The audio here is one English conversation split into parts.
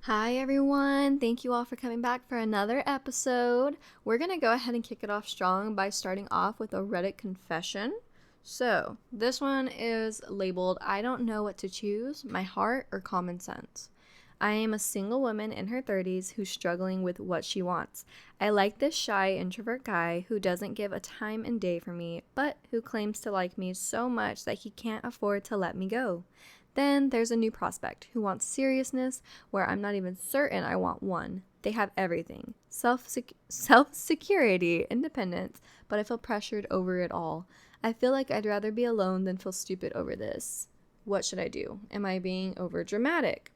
Hi everyone, thank you all for coming back for another episode. We're gonna go ahead and kick it off strong by starting off with a Reddit confession. So, this one is labeled I don't know what to choose, my heart or common sense. I am a single woman in her 30s who's struggling with what she wants. I like this shy introvert guy who doesn't give a time and day for me, but who claims to like me so much that he can't afford to let me go. Then there's a new prospect who wants seriousness where I'm not even certain I want one. They have everything self security, independence, but I feel pressured over it all. I feel like I'd rather be alone than feel stupid over this. What should I do? Am I being over dramatic?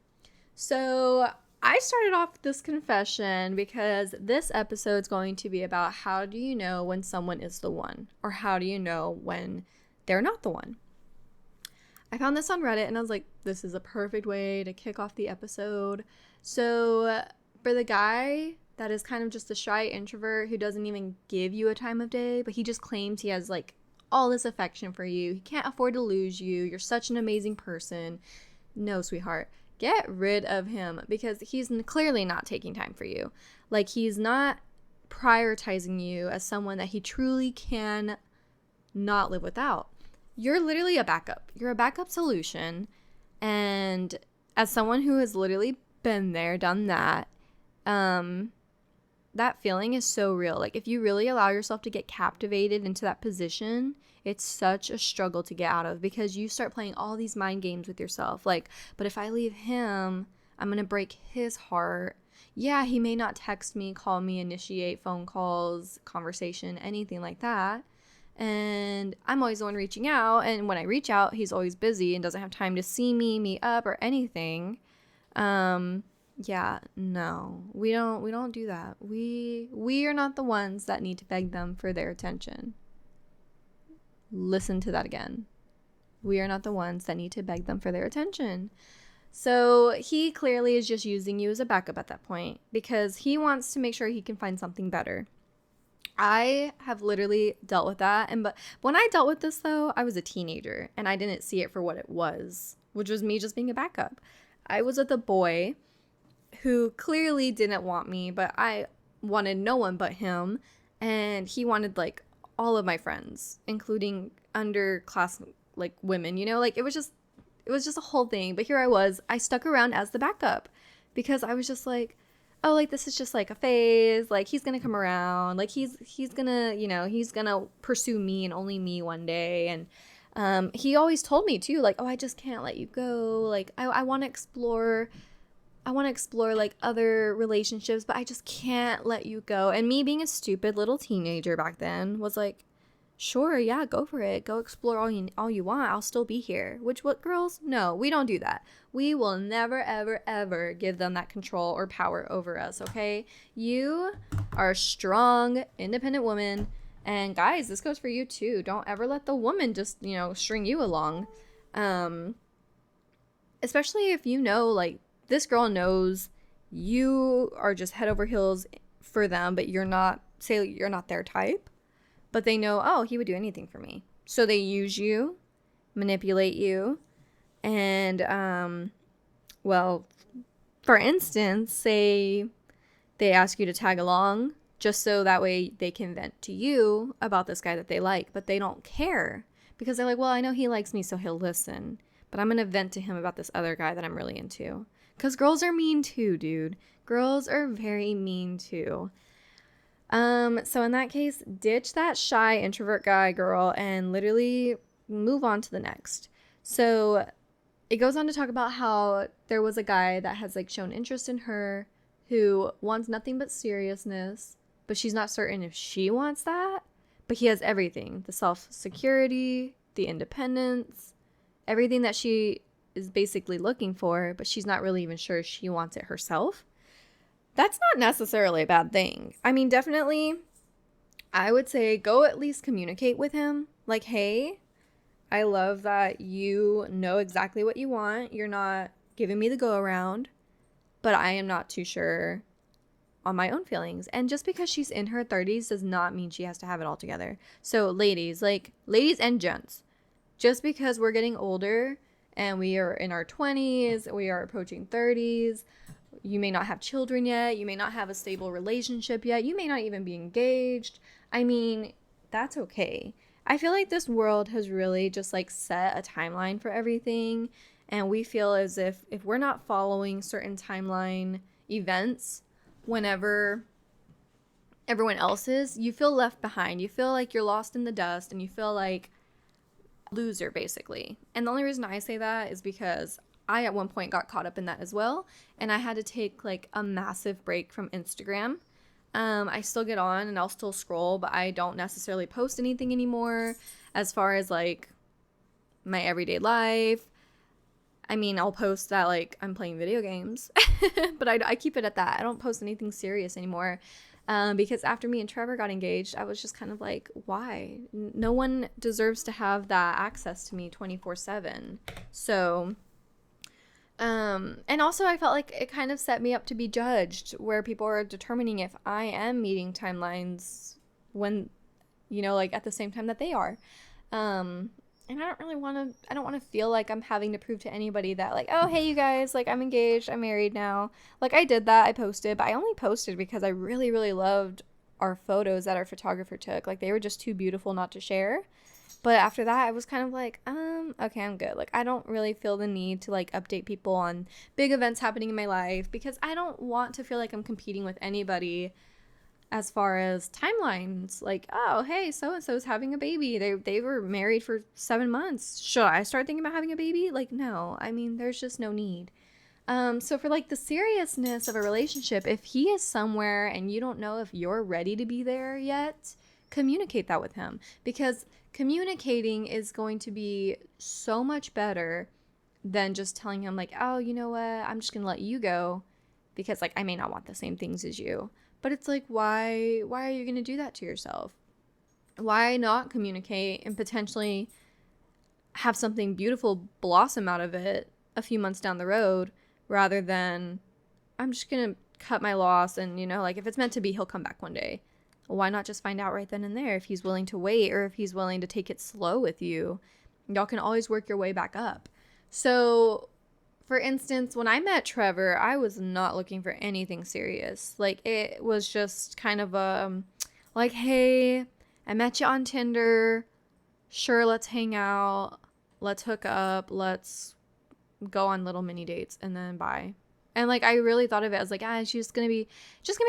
So, I started off with this confession because this episode is going to be about how do you know when someone is the one, or how do you know when they're not the one. I found this on Reddit and I was like, this is a perfect way to kick off the episode. So, for the guy that is kind of just a shy introvert who doesn't even give you a time of day, but he just claims he has like all this affection for you, he can't afford to lose you, you're such an amazing person. No, sweetheart, get rid of him because he's clearly not taking time for you. Like, he's not prioritizing you as someone that he truly can not live without. You're literally a backup. You're a backup solution. And as someone who has literally been there, done that, that feeling is so real. Like, if you really allow yourself to get captivated into that position, it's such a struggle to get out of because you start playing all these mind games with yourself. Like, but if I leave him, I'm going to break his heart. Yeah, he may not text me, call me, initiate phone calls, conversation, anything like that. And I'm always the one reaching out, and when I reach out, he's always busy and doesn't have time to see me, meet up, or anything. Yeah, no, we don't do that. We are not the ones that need to beg them for their attention. Listen to that again. We are not the ones that need to beg them for their attention. So he clearly is just using you as a backup at that point because he wants to make sure he can find something better. I have literally dealt with that. But when I dealt with this, though, I was a teenager and I didn't see it for what it was, which was me just being a backup. I was with a boy who clearly didn't want me, but I wanted no one but him. And he wanted like all of my friends, including underclass like women, like it was just a whole thing. But here I stuck around as the backup because I was just like, oh, like, this is just like a phase, like, he's gonna come around, like, he's gonna, he's gonna pursue me and only me one day. And he always told me too, like, oh, I just can't let you go, like, I want to explore like other relationships, but I just can't let you go. And me being a stupid little teenager back then was like, sure, yeah, go for it. Go explore all you want. I'll still be here. Which, what, girls? No, we don't do that. We will never, ever, ever give them that control or power over us, okay? You are a strong, independent woman. And guys, this goes for you too. Don't ever let the woman just, string you along. Especially if like, this girl knows you are just head over heels for them, but you're not their type. But they know, oh, he would do anything for me. So they use you, manipulate you, and, well, for instance, say they ask you to tag along just so that way they can vent to you about this guy that they like, but they don't care because they're like, well, I know he likes me, so he'll listen, but I'm going to vent to him about this other guy that I'm really into. Because girls are mean too, dude. Girls are very mean too. So in that case, ditch that shy introvert guy, girl, and literally move on to the next. So it goes on to talk about how there was a guy that has like shown interest in her who wants nothing but seriousness, but she's not certain if she wants that, but he has everything, the self-security, the independence, everything that she is basically looking for, but she's not really even sure she wants it herself. That's not necessarily a bad thing. I mean, definitely, I would say go at least communicate with him. Like, hey, I love that you know exactly what you want. You're not giving me the go around, but I am not too sure on my own feelings. And just because she's in her 30s does not mean she has to have it all together. So ladies and gents, just because we're getting older and we are in our 20s, we are approaching 30s, you may not have children yet. You may not have a stable relationship yet. You may not even be engaged. I mean, that's okay. I feel like this world has really just like set a timeline for everything. And we feel as if we're not following certain timeline events whenever everyone else is, you feel left behind. You feel like you're lost in the dust and you feel like loser, basically. And the only reason I say that is because I at one point got caught up in that as well, and I had to take like a massive break from Instagram. I still get on and I'll still scroll, but I don't necessarily post anything anymore as far as like my everyday life. I mean, I'll post that like I'm playing video games, but I keep it at that. I don't post anything serious anymore. Because after me and Trevor got engaged, I was just kind of like, why? No one deserves to have that access to me 24/7. So, and also I felt like it kind of set me up to be judged, where people are determining if I am meeting timelines when, like at the same time that they are. And I don't want to feel like I'm having to prove to anybody that like, oh, hey, you guys, like I'm engaged, I'm married now. Like I did that, I posted, but I only posted because I really, really loved our photos that our photographer took. Like they were just too beautiful not to share. But after that, I was kind of like, okay, I'm good. Like I don't really feel the need to like update people on big events happening in my life because I don't want to feel like I'm competing with anybody as far as timelines. Like, oh, hey, so-and-so's having a baby. They were married for 7 months. Should I start thinking about having a baby? Like, no. I mean, there's just no need. So for like the seriousness of a relationship, if he is somewhere and you don't know if you're ready to be there yet, communicate that with him, because communicating is going to be so much better than just telling him like, oh, you know what, I'm just gonna let you go because like I may not want the same things as you. But it's like, why are you going to do that to yourself? Why not communicate and potentially have something beautiful blossom out of it a few months down the road, rather than I'm just going to cut my loss and, like if it's meant to be, he'll come back one day. Why not just find out right then and there if he's willing to wait, or if he's willing to take it slow with you? Y'all can always work your way back up. So for instance, when I met Trevor, I was not looking for anything serious. Like, it was just kind of like, hey, I met you on Tinder. Sure, let's hang out. Let's hook up. Let's go on little mini dates, and then bye. And like, I really thought of it as like, it's just gonna be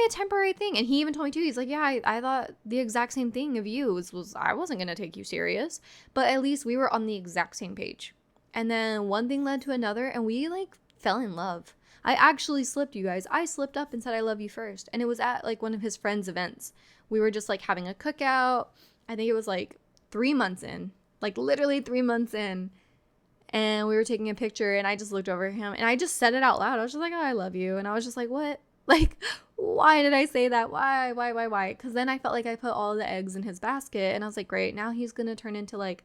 a temporary thing. And he even told me too. He's like, yeah, I thought the exact same thing of you. Was I wasn't gonna take you serious, but at least we were on the exact same page. And then one thing led to another, and we like fell in love. I actually slipped, you guys. I slipped up and said I love you first. And it was at like one of his friends' events. We were just like having a cookout. I think it was like 3 months in, like literally 3 months in. And we were taking a picture, and I just looked over at him and I just said it out loud. I was just like, oh, I love you. And I was just like, what? Like, why did I say that? Why? Because then I felt like I put all the eggs in his basket, and I was like, great. Now he's going to turn into like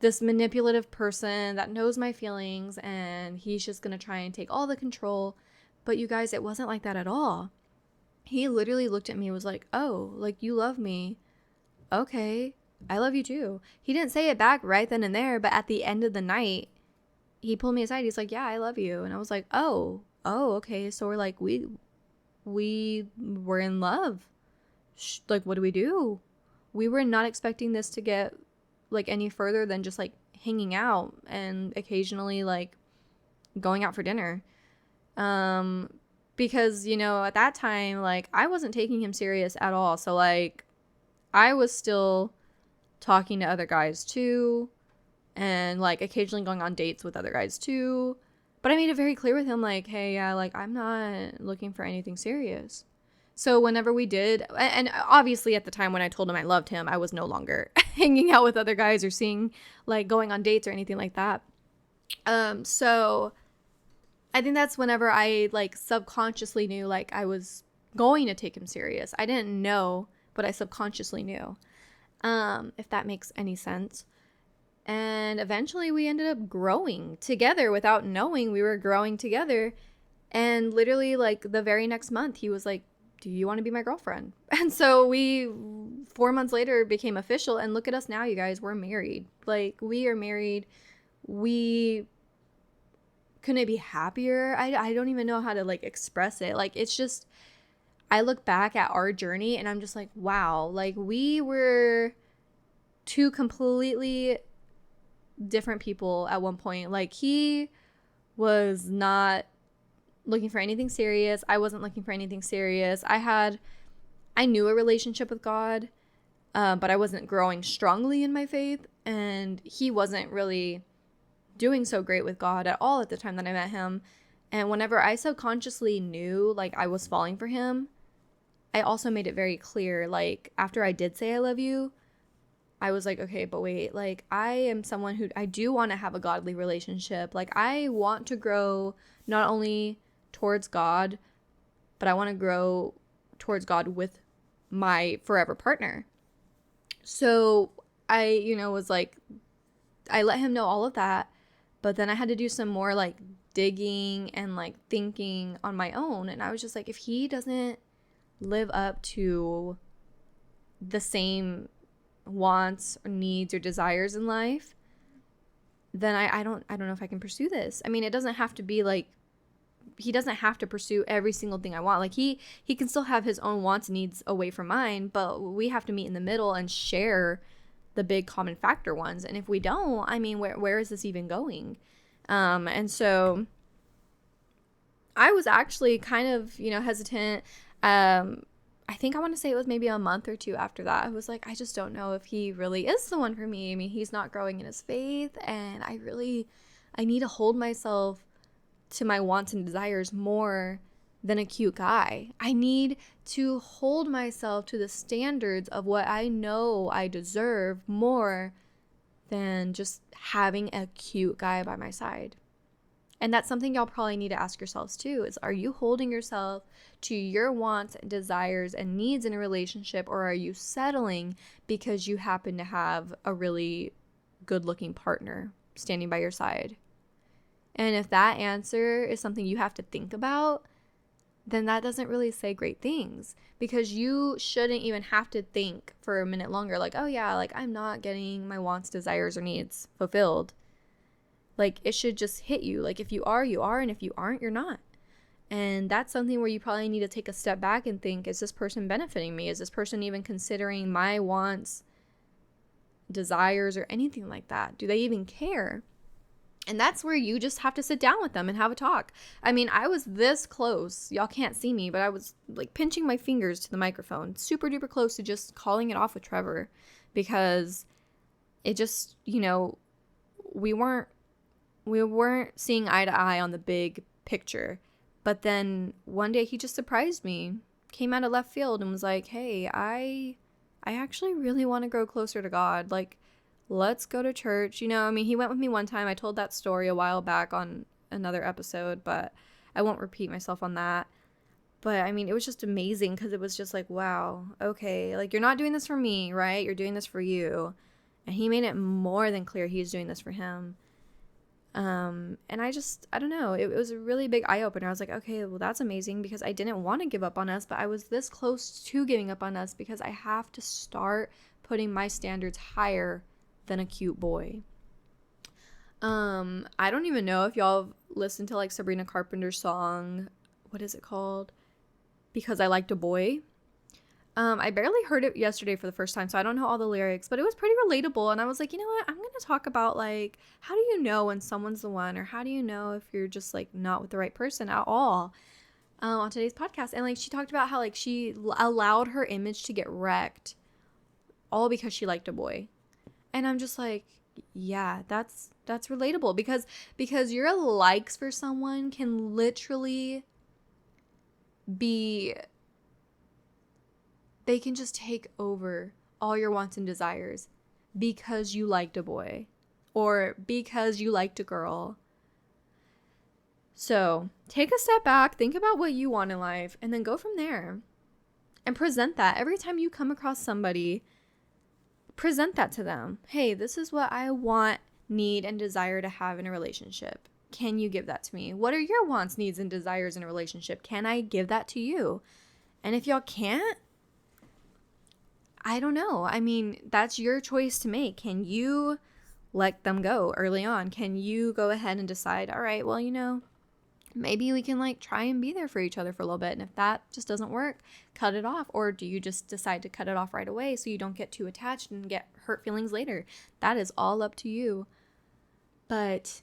this manipulative person that knows my feelings, and he's just going to try and take all the control. But you guys, it wasn't like that at all. He literally looked at me and was like, oh, like you love me. Okay, I love you too. He didn't say it back right then and there, but at the end of the night, he pulled me aside. He's like, yeah, I love you. And I was like, oh, okay. So we're like, we were in love. Like, what do we do? We were not expecting this to get like any further than just like hanging out and occasionally like going out for dinner. Because, at that time, like I wasn't taking him serious at all. So like I was still talking to other guys too, and like occasionally going on dates with other guys too. But I made it very clear with him, like, hey, yeah, like I'm not looking for anything serious. So whenever we did, and obviously at the time when I told him I loved him, I was no longer hanging out with other guys or going on dates or anything like that. So I think that's whenever I like subconsciously knew like I was going to take him serious. I didn't know, but I subconsciously knew, if that makes any sense. And eventually we ended up growing together without knowing we were growing together. And literally like the very next month he was like, do you want to be my girlfriend? And so we 4 months later became official, and look at us now, you guys, we're married. Like we are married. We couldn't be happier. I don't even know how to like express it. Like, it's just, I look back at our journey and I'm just like, wow, like we were two completely different people at one point. Like, he was not looking for anything serious. I wasn't looking for anything serious. I knew a relationship with God, but I wasn't growing strongly in my faith, and he wasn't really doing so great with God at all at the time that I met him. And whenever I subconsciously knew like I was falling for him, I also made it very clear, like, after I did say I love you, I was like, okay, but wait, like, I am someone who, I do want to have a godly relationship. Like, I want to grow not only towards God, but I want to grow towards God with my forever partner. So I, was like, I let him know all of that, but then I had to do some more like digging and like thinking on my own. And I was just like, if he doesn't live up to the same wants or needs or desires in life, then I don't know if I can pursue this. I mean, it doesn't have to be like, he doesn't have to pursue every single thing I want. Like, he can still have his own wants and needs away from mine, but we have to meet in the middle and share the big common factor ones. And if we don't, I mean, where is this even going? And so I was actually kind of, hesitant. I think I want to say it was maybe a month or two after that. I was like, I just don't know if he really is the one for me. I mean, he's not growing in his faith, and I need to hold myself to my wants and desires more than a cute guy. I need to hold myself to the standards of what I know I deserve more than just having a cute guy by my side. And that's something y'all probably need to ask yourselves too, is, are you holding yourself to your wants and desires and needs in a relationship, or are you settling because you happen to have a really good looking partner standing by your side? And if that answer is something you have to think about, then that doesn't really say great things, because you shouldn't even have to think for a minute longer, like, oh yeah, like I'm not getting my wants, desires, or needs fulfilled. Like, it should just hit you. Like, if you are, you are, and if you aren't, you're not. And that's something where you probably need to take a step back and think, is this person benefiting me? Is this person even considering my wants, desires, or anything like that? Do they even care? And that's where you just have to sit down with them and have a talk. I mean, I was this close. Y'all can't see me, but I was like pinching my fingers to the microphone, super duper close to just calling it off with Trevor, because it just, we weren't seeing eye to eye on the big picture. But then one day he just surprised me, came out of left field and was like, hey, I actually really want to grow closer to God. Like, let's go to church. I mean, he went with me one time. I told that story a while back on another episode, but I won't repeat myself on that. But I mean, it was just amazing, because it was just like, wow, okay, like, you're not doing this for me, right? You're doing this for you. And he made it more than clear he's doing this for him. And I don't know, it was a really big eye-opener. I was like, okay, well, that's amazing, because I didn't want to give up on us, but I was this close to giving up on us, because I have to start putting my standards higher than a cute boy. I don't even know if y'all have listened to like Sabrina Carpenter's song, what is it called? Because I Liked a Boy. I barely heard it yesterday for the first time, so I don't know all the lyrics, but it was pretty relatable. And I was like, you know what? I'm going to talk about, like, how do you know when someone's the one, or how do you know if you're just, like, not with the right person at all, on today's podcast. And, like, she talked about how, like, she allowed her image to get wrecked all because she liked a boy. And I'm just like, yeah, that's relatable, because your likes for someone can literally be, they can just take over all your wants and desires because you liked a boy or because you liked a girl. So take a step back, think about what you want in life, and then go from there and present that. Every time you come across somebody, present that to them. Hey, this is what I want, need, and desire to have in a relationship. Can you give that to me? What are your wants, needs, and desires in a relationship? Can I give that to you? And if y'all can't, I don't know. I mean, that's your choice to make. Can you let them go early on? Can you go ahead and decide, all right, well, maybe we can like try and be there for each other for a little bit. And if that just doesn't work, cut it off. Or do you just decide to cut it off right away so you don't get too attached and get hurt feelings later? That is all up to you. But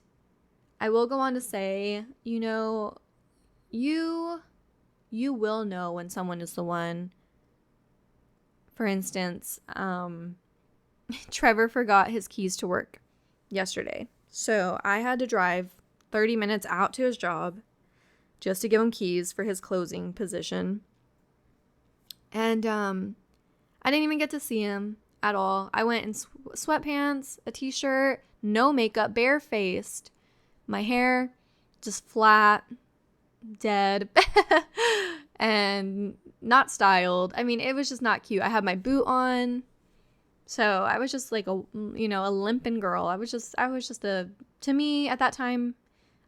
I will go on to say, you will know when someone is the one. For instance, Trevor forgot his keys to work yesterday. So I had to drive 30 minutes out to his job just to give him keys for his closing position. And I didn't even get to see him at all. I went in sweatpants, a t-shirt, no makeup, barefaced. My hair just flat, dead, and not styled. I mean, it was just not cute. I had my boot on. So I was just like a limping girl. I was just to me at that time,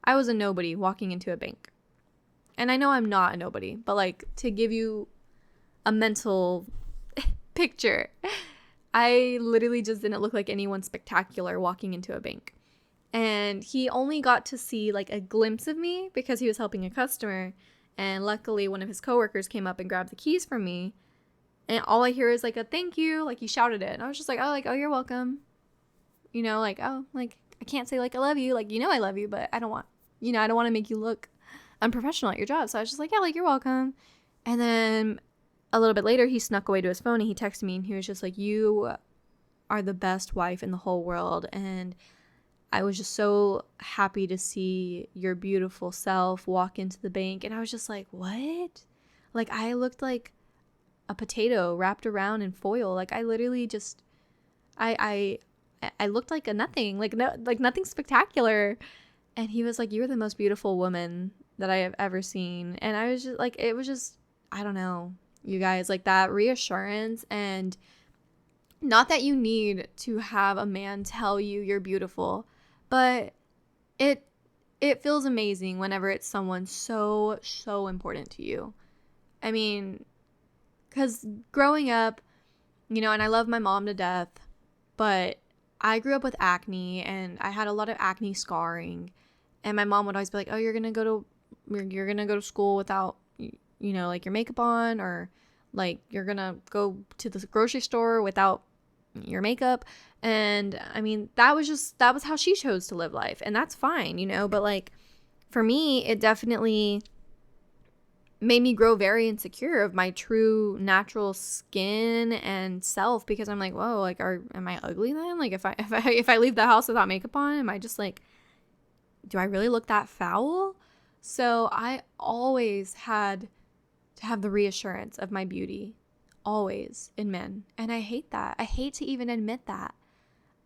I was a nobody walking into a bank. And I know I'm not a nobody, but like to give you a mental picture, I literally just didn't look like anyone spectacular walking into a bank. And he only got to see like a glimpse of me because he was helping a customer. And luckily one of his coworkers came up and grabbed the keys from me. And all I hear is like a thank you, like he shouted it. And I was just like, oh, you're welcome. I can't say like I love you, like I love you, but I don't want to make you look unprofessional at your job. So I was just like, yeah, like you're welcome. And then a little bit later, he snuck away to his phone and he texted me and he was just like, you are the best wife in the whole world. And I was just so happy to see your beautiful self walk into the bank. And I was just like, what? Like I looked like a potato wrapped around in foil. Like I literally just, I looked like a nothing, like nothing spectacular. And he was like, you're the most beautiful woman that I have ever seen. And I was just like, it was just, I don't know, you guys, like that reassurance. And not that you need to have a man tell you you're beautiful, but it feels amazing whenever it's someone so important to you. I mean, because growing up, and I love my mom to death, but I grew up with acne and I had a lot of acne scarring. And my mom would always be like, oh, you're going to go to school without, like your makeup on, or like you're going to go to the grocery store without your makeup. And I mean, that was how she chose to live life. And that's fine, but like for me, it definitely made me grow very insecure of my true natural skin and self, because I'm like, whoa, like am I ugly then? Like if I leave the house without makeup on, am I just like, do I really look that foul? So I always had to have the reassurance of my beauty, always, in men. And I hate that. I hate to even admit that.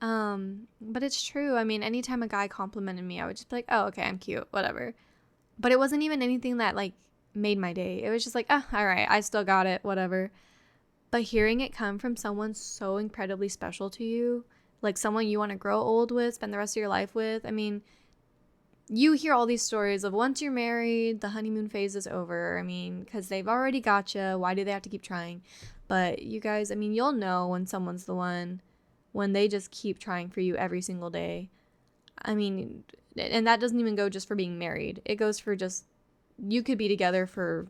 But it's true. I mean, anytime a guy complimented me, I would just be like, oh, okay, I'm cute, whatever. But it wasn't even anything that like made my day. It was just like, oh, all right, I still got it, whatever. But hearing it come from someone so incredibly special to you, like someone you want to grow old with, spend the rest of your life with. I mean, you hear all these stories of once you're married, the honeymoon phase is over. I mean, because they've already got you. Why do they have to keep trying? But you guys, I mean, you'll know when someone's the one, when they just keep trying for you every single day. I mean, and that doesn't even go just for being married. It goes for just, you could be together for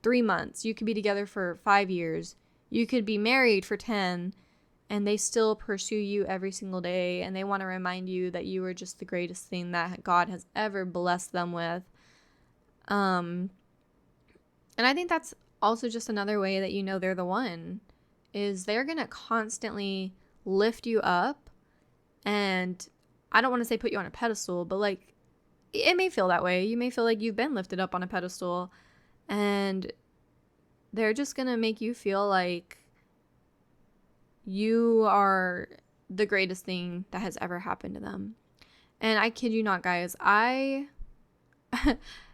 3 months. You could be together for 5 years. You could be married for 10, and they still pursue you every single day, and they want to remind you that you are just the greatest thing that God has ever blessed them with. And I think that's also just another way that they're the one, is they're going to constantly lift you up. And I don't want to say put you on a pedestal, but like it may feel that way. You may feel like you've been lifted up on a pedestal, and they're just going to make you feel like you are the greatest thing that has ever happened to them. And I kid you not, guys,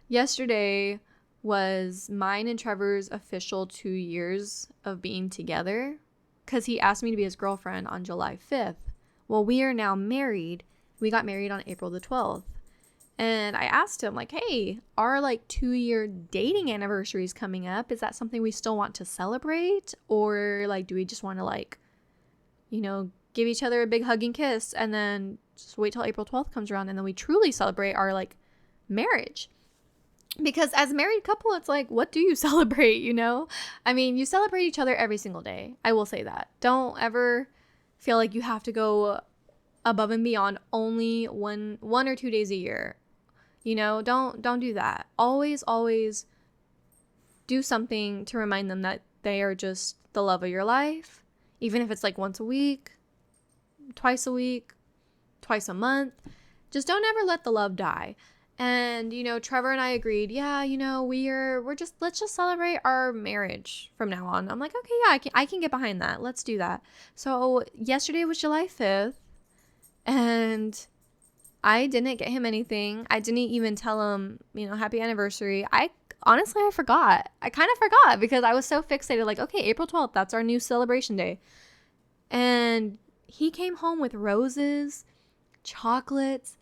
yesterday was mine and Trevor's official 2 years of being together, because he asked me to be his girlfriend on July 5th. Well, we are now married. We got married on April the 12th. And I asked him, like, hey, our like 2-year dating anniversary is coming up. Is that something we still want to celebrate? Or like, do we just want to like, give each other a big hug and kiss, and then just wait till April 12th comes around, and then we truly celebrate our like marriage. Because as a married couple, it's like, what do you celebrate, you know? I mean, you celebrate each other every single day. I will say that. Don't ever feel like you have to go above and beyond only one or 2 days a year. You know, don't do that. Always do something to remind them that they are just the love of your life. Even if it's like once a week, twice a week, twice a month. Just don't ever let the love die. And, you know, Trevor and I agreed, yeah, you know, let's just celebrate our marriage from now on. I'm like, okay, yeah, I can get behind that. Let's do that. So yesterday was July 5th, and I didn't get him anything. I didn't even tell him, you know, happy anniversary. Honestly, I forgot. I kind of forgot because I was so fixated, like, okay, April 12th, that's our new celebration day. And he came home with roses, chocolates,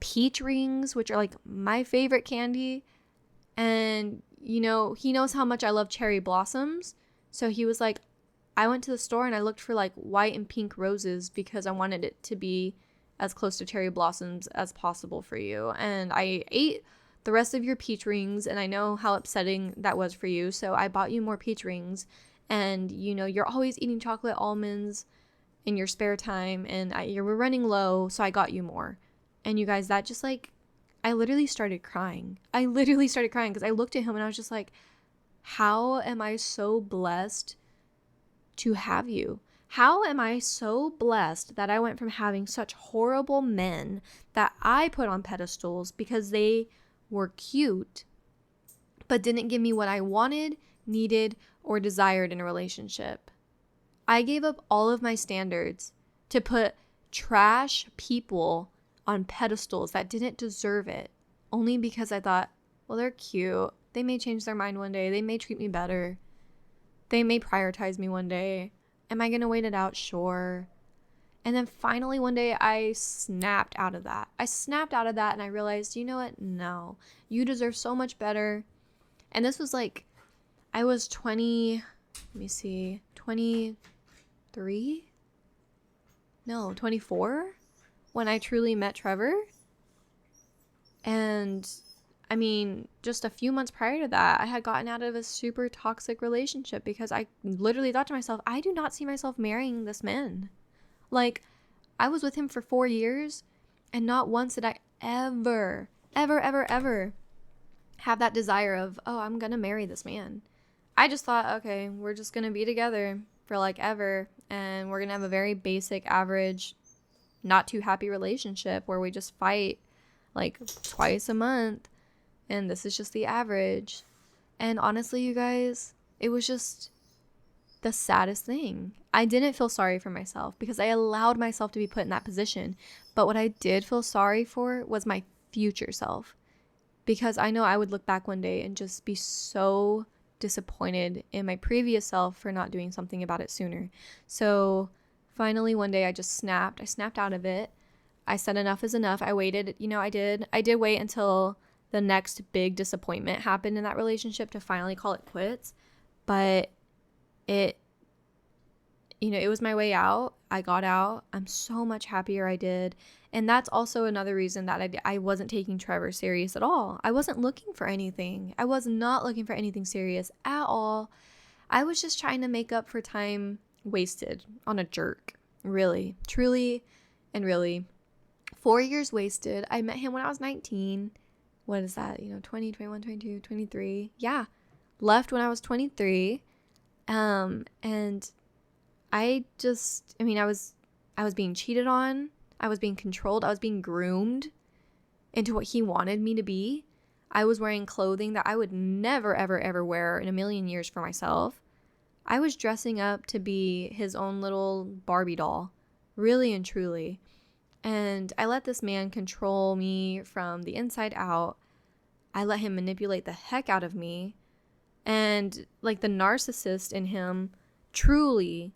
peach rings, which are like my favorite candy. And, you know, he knows how much I love cherry blossoms. So he was like, I went to the store and I looked for like white and pink roses because I wanted it to be as close to cherry blossoms as possible for you. And I ate the rest of your peach rings, and I know how upsetting that was for you. So I bought you more peach rings. And, you know, you're always eating chocolate almonds in your spare time, and you were running low, so I got you more. And you guys, that just like, I literally started crying. Because I looked at him and I was just like, how am I so blessed to have you? How am I so blessed that I went from having such horrible men that I put on pedestals because they were cute, but didn't give me what I wanted, needed, or desired in a relationship? I gave up all of my standards to put trash people on pedestals that didn't deserve it, only because I thought, well, they're cute. They may change their mind one day. They may treat me better. They may prioritize me one day. Am I going to wait it out? Sure. And then finally one day I snapped out of that. And I realized, you know what? No, you deserve so much better. And this was like, I was 23? No, 24 when I truly met Trevor. And I mean, just a few months prior to that, I had gotten out of a super toxic relationship because I literally thought to myself, I do not see myself marrying this man. Like, I was with him for 4 years, and not once did I ever have that desire of, oh, I'm going to marry this man. I just thought, okay, we're just going to be together for like ever, and we're going to have a very basic, average, not too happy relationship where we just fight like twice a month. And this is just the average. And honestly, you guys, it was just the saddest thing. I didn't feel sorry for myself because I allowed myself to be put in that position. But what I did feel sorry for was my future self. Because I know I would look back one day and just be so disappointed in my previous self for not doing something about it sooner. So finally one day I just snapped. I snapped out of it. I said enough is enough. I waited. You know, I did wait until the next big disappointment happened in that relationship to finally call it quits. But it was my way out. I got out. I'm so much happier I did. And that's also another reason that I wasn't taking Trevor serious at all. I wasn't looking for anything. I was not looking for anything serious at all. I was just trying to make up for time wasted on a jerk. Really, truly, and really. 4 years wasted. I met him when I was 19. What is that? 20, 21, 22, 23. Yeah. Left when I was 23. And I was being cheated on. I was being controlled. I was being groomed into what he wanted me to be. I was wearing clothing that I would never, ever, ever wear in a million years for myself. I was dressing up to be his own little Barbie doll. Really and truly. And I let this man control me from the inside out. I let him manipulate the heck out of me. And like the narcissist in him truly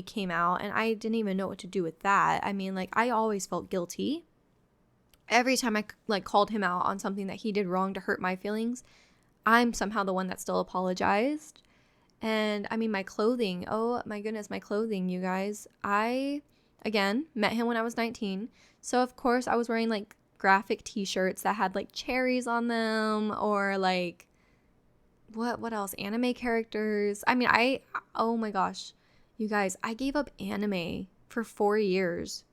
came out, and I didn't even know what to do with that. I mean, like, I always felt guilty. Every time I like called him out on something that he did wrong to hurt my feelings, I'm somehow the one that still apologized. And I mean, my clothing, oh my goodness, my clothing, you guys. I, again, met him when I was 19. So, of course, I was wearing like graphic t-shirts that had like cherries on them, or like, what else? Anime characters. I mean, oh my gosh, you guys, I gave up anime for 4 years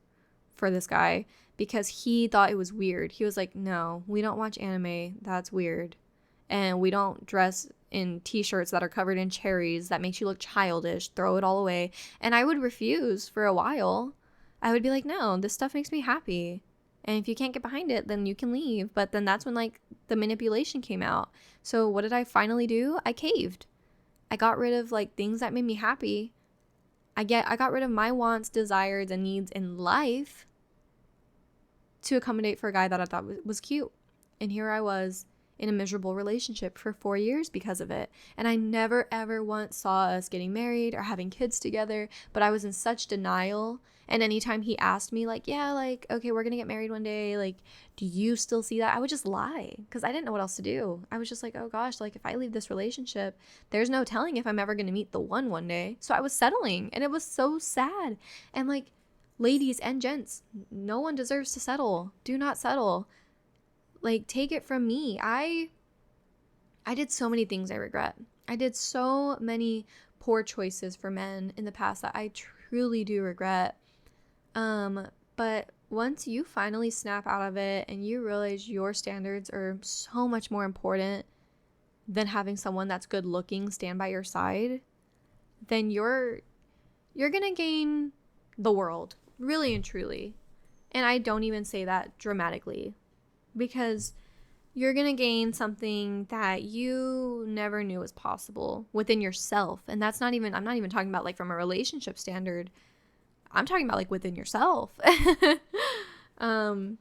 for this guy because he thought it was weird. He was like, no, we don't watch anime. That's weird. And we don't dress in t-shirts that are covered in cherries. That makes you look childish. Throw it all away. And I would refuse for a while. I would be like, no, this stuff makes me happy. And if you can't get behind it, then you can leave. But then that's when like the manipulation came out. So what did I finally do? I caved. I got rid of like things that made me happy. I got rid of my wants, desires, and needs in life to accommodate for a guy that I thought was cute. And here I was in a miserable relationship for 4 years because of it. And I never ever once saw us getting married or having kids together, but I was in such denial. And anytime he asked me like, yeah, like, okay, we're gonna get married one day, like, do you still see that? I would just lie because I didn't know what else to do. I was just like, oh gosh, like if I leave this relationship, there's no telling if I'm ever gonna meet the one day. So I was settling, and it was so sad. And like, ladies and gents, no one deserves to settle. Do not settle. Like, take it from me. I did so many things I regret. I did so many poor choices for men in the past that I truly do regret. But once you finally snap out of it and you realize your standards are so much more important than having someone that's good looking stand by your side, then you're gonna gain the world, really and truly. And I don't even say that dramatically, because you're going to gain something that you never knew was possible within yourself. And that's not even, I'm not even talking about like from a relationship standard. I'm talking about like within yourself. And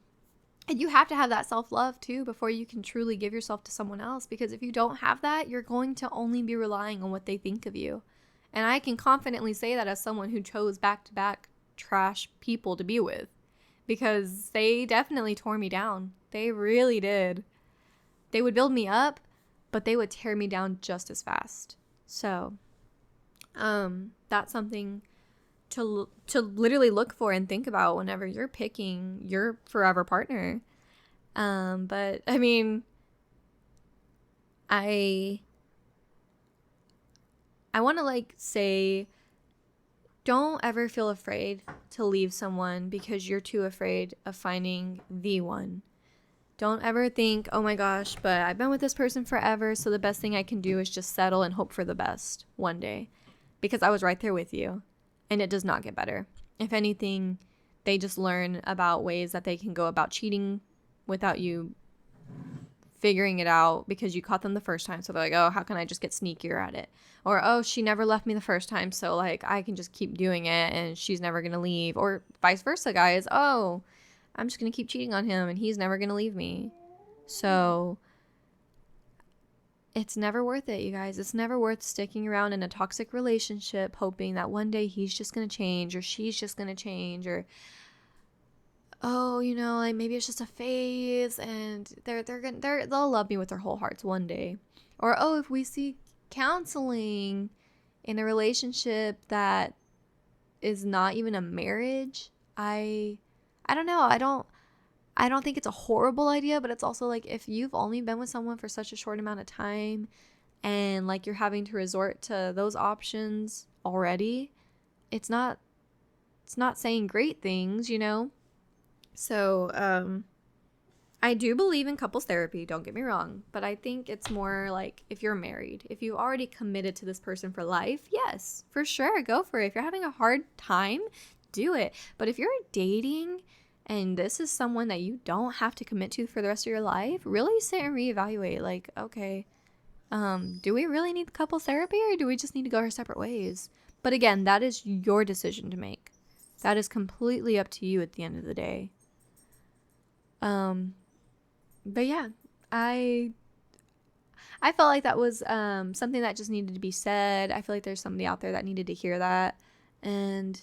you have to have that self-love too before you can truly give yourself to someone else. Because if you don't have that, you're going to only be relying on what they think of you. And I can confidently say that as someone who chose back-to-back trash people to be with, because they definitely tore me down. They really did. They would build me up, but they would tear me down just as fast. So, that's something to literally look for and think about whenever you're picking your forever partner. But I mean, I want to like say, don't ever feel afraid to leave someone because you're too afraid of finding the one. Don't ever think, oh my gosh, but I've been with this person forever, so the best thing I can do is just settle and hope for the best one day. Because I was right there with you, and it does not get better. If anything, they just learn about ways that they can go about cheating without you figuring it out because you caught them the first time. So they're like, oh, how can I just get sneakier at it? Or, oh, she never left me the first time, so like I can just keep doing it and she's never going to leave. Or vice versa, guys. Oh, I'm just going to keep cheating on him and he's never going to leave me. So it's never worth it, you guys. It's never worth sticking around in a toxic relationship hoping that one day he's just going to change or she's just going to change, or oh, you know, like maybe it's just a phase and they'll love me with their whole hearts one day. Or oh, if we see counseling in a relationship that is not even a marriage, I don't know. I don't think it's a horrible idea, but it's also like if you've only been with someone for such a short amount of time and like you're having to resort to those options already, it's not saying great things, you know? So, I do believe in couples therapy, don't get me wrong, but I think it's more like if you're married, if you already committed to this person for life, yes, for sure, go for it. If you're having a hard time, do it. But if you're dating and this is someone that you don't have to commit to for the rest of your life, really sit and reevaluate. Like, okay, do we really need couples therapy or do we just need to go our separate ways? But again, that is your decision to make. That is completely up to you at the end of the day. But yeah, I felt like that was something that just needed to be said. I feel like there's somebody out there that needed to hear that, and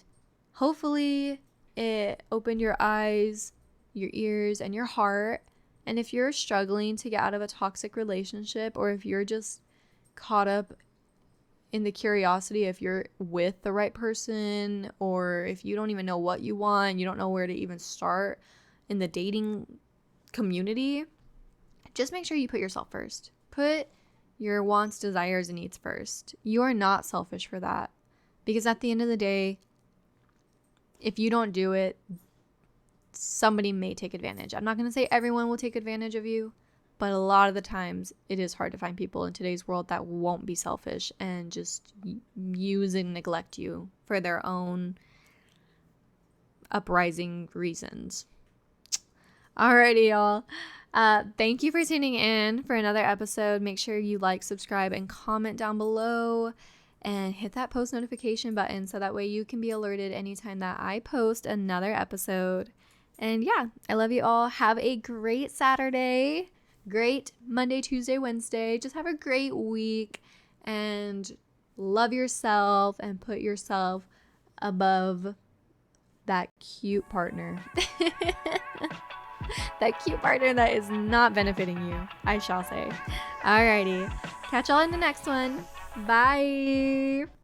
hopefully it opened your eyes, your ears, and your heart. And if you're struggling to get out of a toxic relationship, or if you're just caught up in the curiosity if you're with the right person, or if you don't even know what you want, you don't know where to even start in the dating community, just make sure you put yourself first. Put your wants, desires, and needs first. You are not selfish for that. Because at the end of the day, if you don't do it, somebody may take advantage. I'm not going to say everyone will take advantage of you, but a lot of the times it is hard to find people in today's world that won't be selfish and just use and neglect you for their own uprising reasons. Alrighty, y'all. Thank you for tuning in for another episode. Make sure you like, subscribe, and comment down below. And hit that post notification button so that way you can be alerted anytime that I post another episode. And yeah, I love you all. Have a great Saturday. Great Monday, Tuesday, Wednesday. Just have a great week. And love yourself and put yourself above that cute partner. That cute partner that is not benefiting you, I shall say. Alrighty. Catch y'all in the next one. Bye.